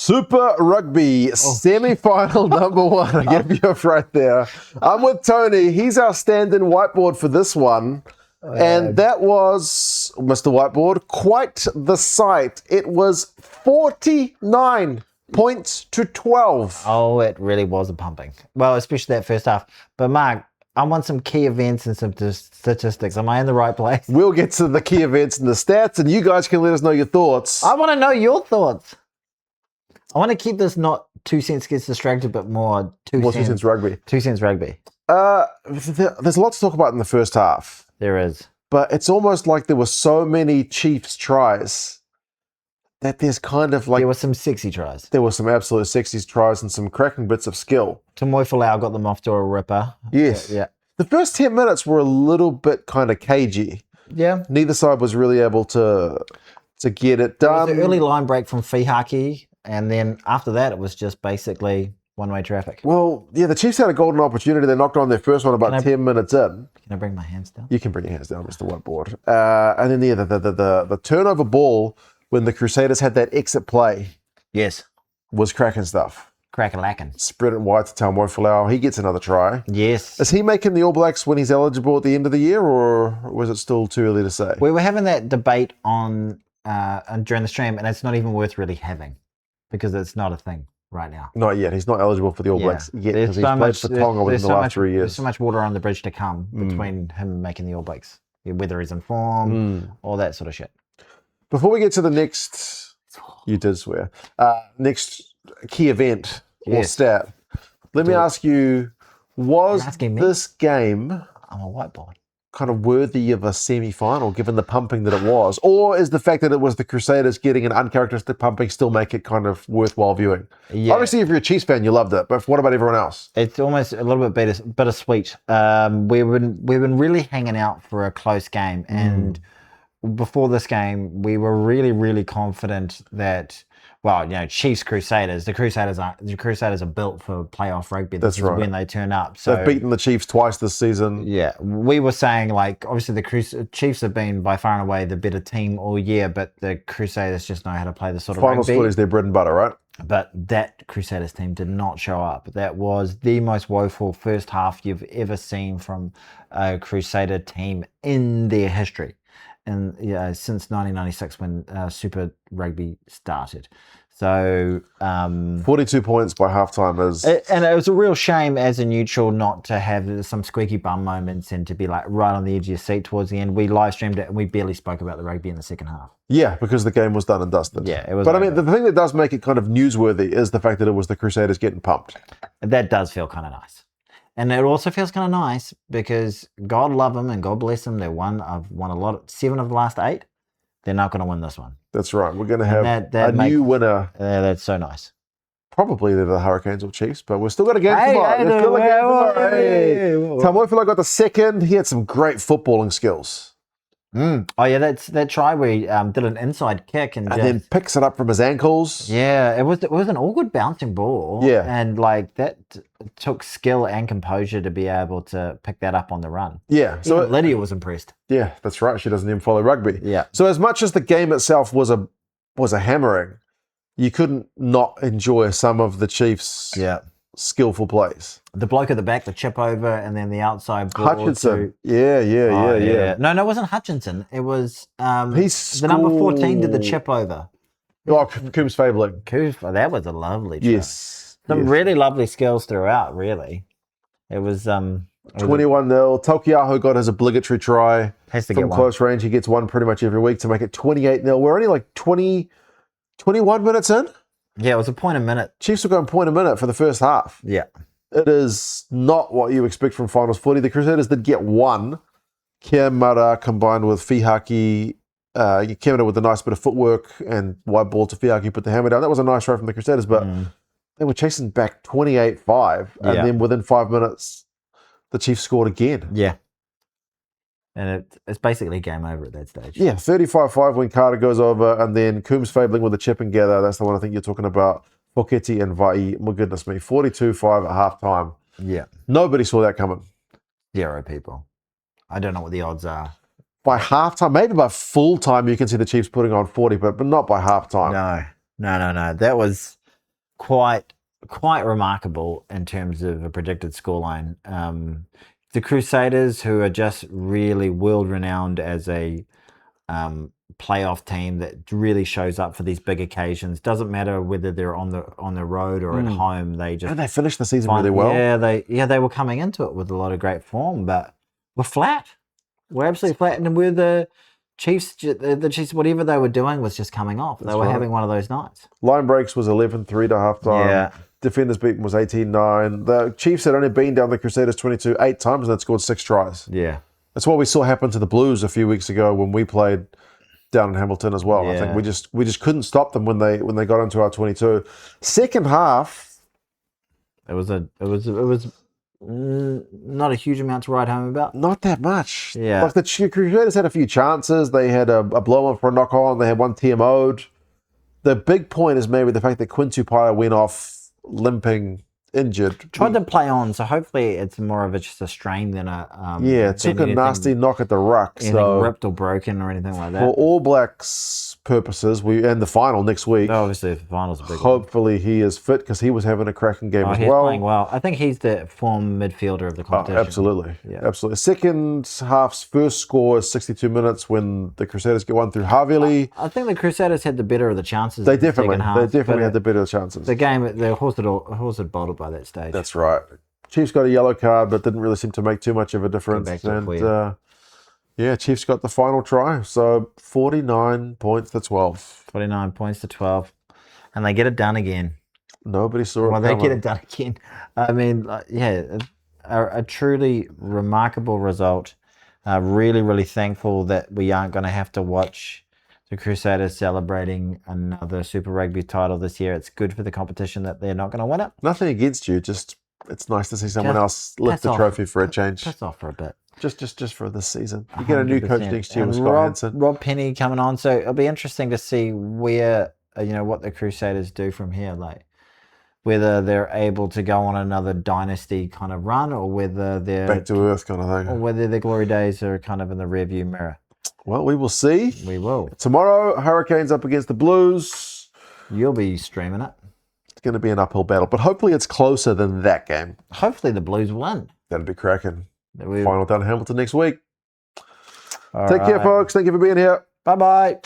Super Rugby semi-final number one. I gave you up right there. I'm with Tony. He's our stand-in whiteboard for this one. And that was, Mr. Whiteboard, quite the sight. It was 49 points to 12. Oh, it really was a pumping. Well, especially that first half. But Mark, I want some key events and some statistics. Am I in the right place? We'll get to the key events and the stats, and you guys can let us know your thoughts. I want to know your thoughts. I want to keep this not 2 cents gets distracted, but more 2 cents rugby. 2 cents rugby. There's a lot to talk about in the first half. There is. But it's almost like there were so many Chiefs tries that there's kind of like... There were some sexy tries. There were some absolute sexy tries and some cracking bits of skill. Tamoy Falau got them off to a ripper. Yes. Yeah. The first 10 minutes were a little bit kind of cagey. Yeah. Neither side was really able to get it done. It was an early line break from Fihaki, and then after that it was just basically one-way traffic. Well, yeah, the Chiefs had a golden opportunity. They knocked on their first one about 10 minutes in. Can I bring my hands down? You can bring your hands down, Mr. Whiteboard. And then the turnover ball when the Crusaders had that exit play. Yes. Was cracking stuff. Crack-a-lackin'. Spread it wide to Tamoy Falau. He gets another try. Yes. Is he making the All Blacks when he's eligible at the end of the year, or was it still too early to say? We were having that debate on during the stream, and it's not even worth really having because it's not a thing right now. Not yet. He's not eligible for the All Blacks yet because he's played for Tonga within the last 3 years. There's so much water on the bridge to come between him making the All Blacks. Whether he's in form, all that sort of shit. Before we get to the next, you did swear, next key event or stat, let me ask you, was this game I'm a whiteboard. kind of worthy of a semi-final given the pumping that it was? Or is the fact that it was the Crusaders getting an uncharacteristic pumping still make it kind of worthwhile viewing? Yeah. Obviously, if you're a Chiefs fan, you loved it, but what about everyone else? It's almost a little bit bittersweet. We've been really hanging out for a close game, and before this game, we were really, really confident that, well, you know, Chiefs Crusaders. The Crusaders are built for playoff rugby. This is when they turn up. So they've beaten the Chiefs twice this season. Yeah, we were saying, like, obviously the Chiefs have been by far and away the better team all year, but the Crusaders just know how to play the sort of Finals rugby. footy is their bread and butter, right? But that Crusaders team did not show up. That was the most woeful first half you've ever seen from a Crusader team in their history. And since 1996 when Super Rugby started. So 42 points by halftime is... And it was a real shame as a neutral not to have some squeaky bum moments and to be like right on the edge of your seat towards the end. We live streamed it and we barely spoke about the rugby in the second half. Yeah, because the game was done and dusted. Yeah, it was. But I mean, the thing that does make it kind of newsworthy is the fact that it was the Crusaders getting pumped. That does feel kind of nice. And it also feels kind of nice because God love them and God bless them. They won a lot, 7 of the last 8. They're not going to win this one. That's right. We're going to have a new winner. That's so nice. Probably they're the Hurricanes or Chiefs, but we've still got a game tomorrow. Tamoy Falau got the second. He had some great footballing skills. Oh yeah, that try where he did an inside kick and then picks it up from his ankles. Yeah, it was an all good bouncing ball. Yeah, and like that took skill and composure to be able to pick that up on the run. Yeah, so Lydia was impressed. Yeah, that's right. She doesn't even follow rugby. Yeah. So as much as the game itself was a hammering, you couldn't not enjoy some of the Chiefs' skillful plays. The bloke at the back, the chip over, and then the outside ball. Hutchinson. Yeah. No, it wasn't Hutchinson. It was the number 14 did the chip over. Oh, Coombs Fabling. That was a lovely try. Yes. Some really lovely skills throughout, really. It was 21-0. Tokiaho got his obligatory try. Has to from get close range. He gets one pretty much every week to make it 28-0. We're only like 21 minutes in. Yeah, it was a point a minute. Chiefs were going point a minute for the first half. Yeah. It is not what you expect from finals footy. The Crusaders did get one. Kiamara combined with Fihaki. Kiamara with a nice bit of footwork and wide ball to Fihaki, put the hammer down. That was a nice try from the Crusaders, but they were chasing back 28-5. And then within 5 minutes, the Chiefs scored again. Yeah. And it's basically game over at that stage. Yeah, 35-5 when Carter goes over, and then Coombs Fabling with a chip and gather. That's the one I think you're talking about. Foketi and Vai, my goodness me, 42-5 at halftime. Yeah. Nobody saw that coming. 0 people. I don't know what the odds are. By halftime, maybe by full time, you can see the Chiefs putting on 40, but not by halftime. No. That was quite remarkable in terms of a predicted scoreline. The Crusaders, who are just really world renowned as a playoff team that really shows up for these big occasions. Doesn't matter whether they're on the road or at home. They just And they finished the season really well. They were coming into it with a lot of great form, but we're flat. We're absolutely flat, and we're the Chiefs. The Chiefs, whatever they were doing was just coming off. They were having one of those nights. Line breaks was 11-3 to halftime. Yeah. Defenders beaten was 18-9. The Chiefs had only been down the Crusaders 22 8 times and they'd scored 6 tries. Yeah. That's what we saw happen to the Blues a few weeks ago when we played down in Hamilton as well. I think we just couldn't stop them when they got into our 22. Second half, it was not a huge amount to write home about. Not that much. Yeah. Like the Crusaders had a few chances. They had a blow-up for a knock-on. They had one TMO'd. The big point is maybe the fact that Quinn Tupaia went off limping, injured. Tried to play on, so hopefully it's more of just a strain than a... it took a nasty knock at the ruck. Anything ripped or broken or anything like that. For All Blacks purposes, and the final next week. Obviously, the final's a big hopefully he is fit because he was having a cracking game as he's well. Playing well. I think he's the form midfielder of the competition. Absolutely. Yeah. Absolutely. Second half's first score is 62 minutes when the Crusaders get one through Havili. I think the Crusaders had the better of the chances. They definitely had the better chances. The game, the horse had bottled by that stage. That's right. Chiefs got a yellow card, but didn't really seem to make too much of a difference. Chiefs got the final try. So 49 points to 12. 49 points to 12. And they get it done again. Nobody saw it. Well, they get it done again. I mean, a truly remarkable result. Really, really thankful that we aren't going to have to watch the Crusaders celebrating another Super Rugby title this year. It's good for the competition that they're not going to win it. Nothing against you, just it's nice to see someone else lift the trophy for a change. Piss off for a bit. Just for this season. You get a new coach next year with Scott Hansen. Rob Penny coming on, so it'll be interesting to see where what the Crusaders do from here, like whether they're able to go on another dynasty kind of run, or whether they're back to earth kind of thing, or whether their glory days are kind of in the rearview mirror. Well, we will see. We will. Tomorrow, Hurricanes up against the Blues. You'll be streaming it. It's going to be an uphill battle, but hopefully it's closer than that game. Hopefully the Blues win. That'd be cracking. Final down in Hamilton next week. Take care, right. folks. Thank you for being here. Bye-bye.